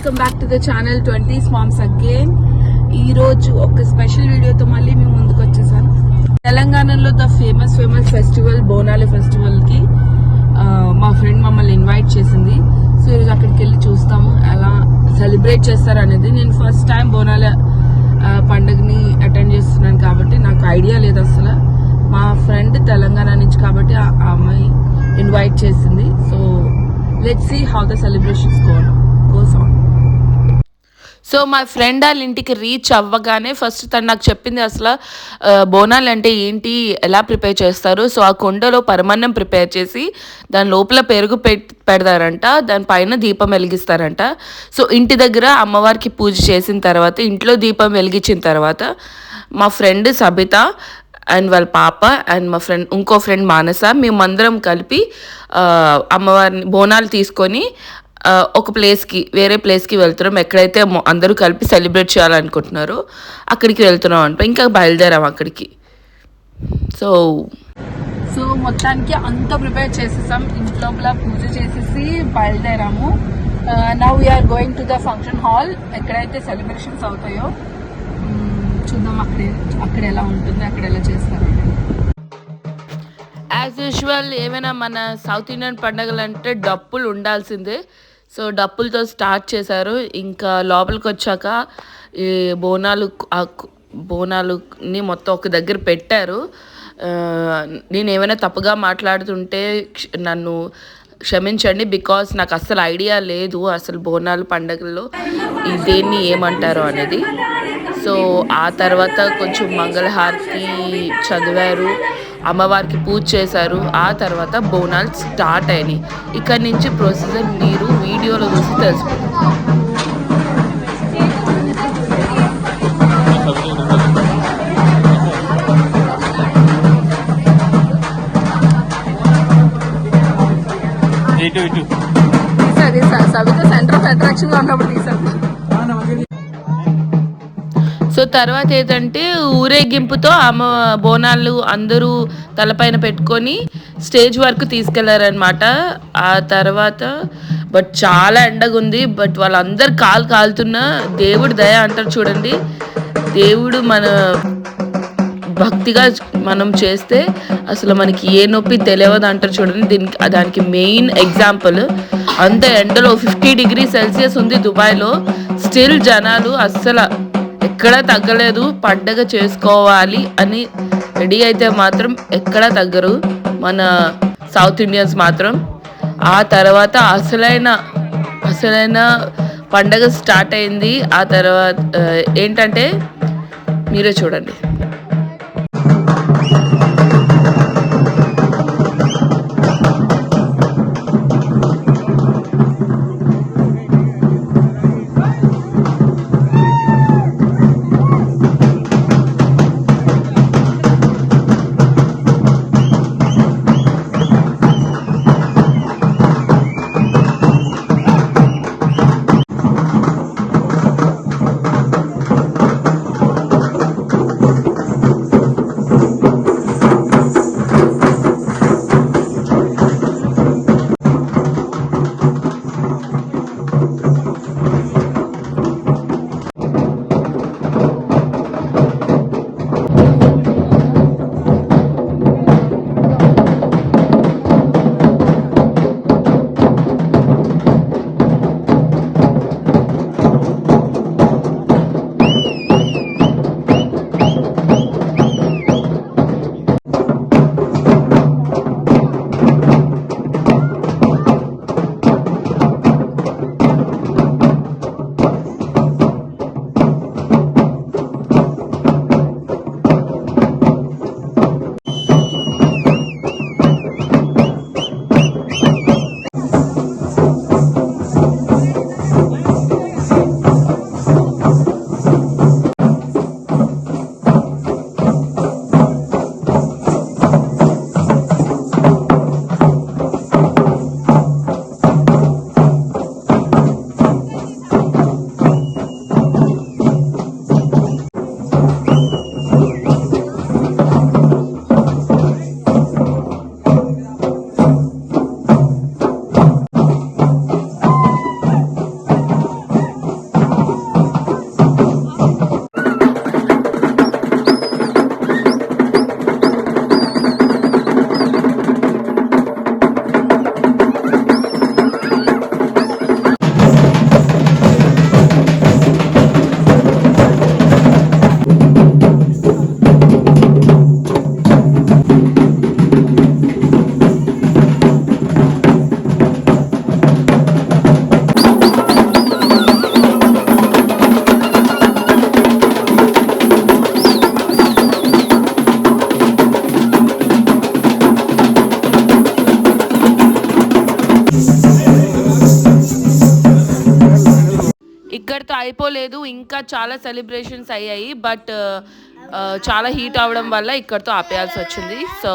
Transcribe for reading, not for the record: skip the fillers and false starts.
Welcome back to the channel 20s Moms again. ఈ రోజు ఒక స్పెషల్ వీడియోతో మళ్ళీ మేము ముందుకు వచ్చేసాను. తెలంగాణలో ద ఫేమస్ ఫెస్టివల్ బోనాల ఫెస్టివల్ కి మా ఫ్రెండ్ మమ్మల్ని ఇన్వైట్ చేసింది. సో ఈరోజు అక్కడికి వెళ్ళి చూస్తాము ఎలా సెలబ్రేట్ చేస్తారు అనేది. నేను ఫస్ట్ టైం బోనాల పండుగని అటెండ్ చేస్తున్నాను కాబట్టి నాకు ఐడియా లేదు అసలు. మా ఫ్రెండ్ తెలంగాణ నుంచి కాబట్టి ఆ అమ్మాయి ఇన్వైట్ చేసింది. So let's see how the celebrations goes on. So మా ఫ్రెండ్ వాళ్ళ ఇంటికి రీచ్ అవ్వగానే ఫస్ట్ తను నాకు చెప్పింది అసలు బోనాలు అంటే ఏంటి, ఎలా ప్రిపేర్ చేస్తారు. సో ఆ కుండలో పరమాన్నం ప్రిపేర్ చేసి దాని లోపల పెరుగు పెడతారంట, దానిపైన దీపం వెలిగిస్తారంట. సో ఇంటి దగ్గర అమ్మవారికి పూజ చేసిన తర్వాత ఇంట్లో దీపం వెలిగించిన తర్వాత మా ఫ్రెండ్ సబిత అండ్ వాళ్ళ పాప అండ్ మా ఫ్రెండ్ ఇంకో ఫ్రెండ్ మానస మేమందరం కలిపి అమ్మవారిని బోనాలు తీసుకొని ఒక ప్లేస్కి వేరే ప్లేస్కి వెళ్తున్నాం. ఎక్కడైతే అందరూ కలిపి సెలబ్రేట్ చేయాలనుకుంటున్నారో అక్కడికి వెళ్తున్నాం అంట. ఇంకా బయలుదేరాం అక్కడికి. సో మొత్తానికి అంతా ప్రిపేర్ చేసేసాం, ఇంట్లో పూజ చేసేసి బయలుదేరాము. Now we are going to the function hall. ఎక్కడైతే సెలబ్రేషన్స్ అవుతాయో చూద్దాం, అక్కడ ఎలా ఉంటుంది, అక్కడ ఎలా చేస్తారు. యాజ్ యూజువల్ ఏమైనా మన సౌత్ ఇండియన్ పండుగలు అంటే డప్పులు ఉండాల్సిందే. సో డప్పులతో స్టార్ట్ చేశారు. ఇంకా లోపలికి వచ్చాక ఈ బోనాలుని మొత్తం ఒక దగ్గర పెట్టారు. నేను ఏమైనా తప్పుగా మాట్లాడుతుంటే నన్ను క్షమించండి, బికాస్ నాకు అస్సలు ఐడియా లేదు అసలు బోనాలు పండుగల్లో దేన్ని ఏమంటారో అనేది. సో ఆ తర్వాత కొంచెం మంగళహారతి చదివారు, అమ్మవారికి పూజ చేశారు. ఆ తర్వాత బోనాలు స్టార్ట్ అయినాయి. ఇక్కడ నుంచి ప్రొసీజర్ మీరు వీడియోలో చూసి తెలుసుకుంటారు. సవిత సెంటర్ ఆఫ్ అట్రాక్షన్ గా ఉన్నప్పుడు తీసారు. సో తర్వాత ఏంటంటే ఊరేగింపుతో బోనాలు అందరూ తలపైన పెట్టుకొని స్టేజ్ వరకు తీసుకెళ్లారనమాట. ఆ తర్వాత బట్ చాలా ఎండగా ఉంది, బట్ వాళ్ళందరు కాలుతున్న దేవుడి దయ అంటారు చూడండి. దేవుడు మన భక్తిగా మనం చేస్తే అసలు మనకి ఏ నొప్పి తెలియదు అంటారు చూడండి. దానికి మెయిన్ ఎగ్జాంపుల్. అంత ఎండలో 50 డిగ్రీ సెల్సియస్ ఉంది దుబాయ్లో, స్టిల్ జనాలు అస్సలు ఎక్కడా తగ్గలేదు. పండగ చేసుకోవాలి అని రెడీ అయితే మాత్రం ఎక్కడా తగ్గరు మన సౌత్ ఇండియన్స్ మాత్రం. ఆ తర్వాత అసలైన పండగ స్టార్ట్ అయింది. ఆ తర్వాత ఏంటంటే మీరే చూడండి. ఇక్కడితో అయిపోలేదు, ఇంకా చాలా సెలబ్రేషన్స్ అయ్యాయి. బట్ చాలా హీట్ అవ్వడం వల్ల ఇక్కడితో ఆపేయాల్సి వచ్చింది. సో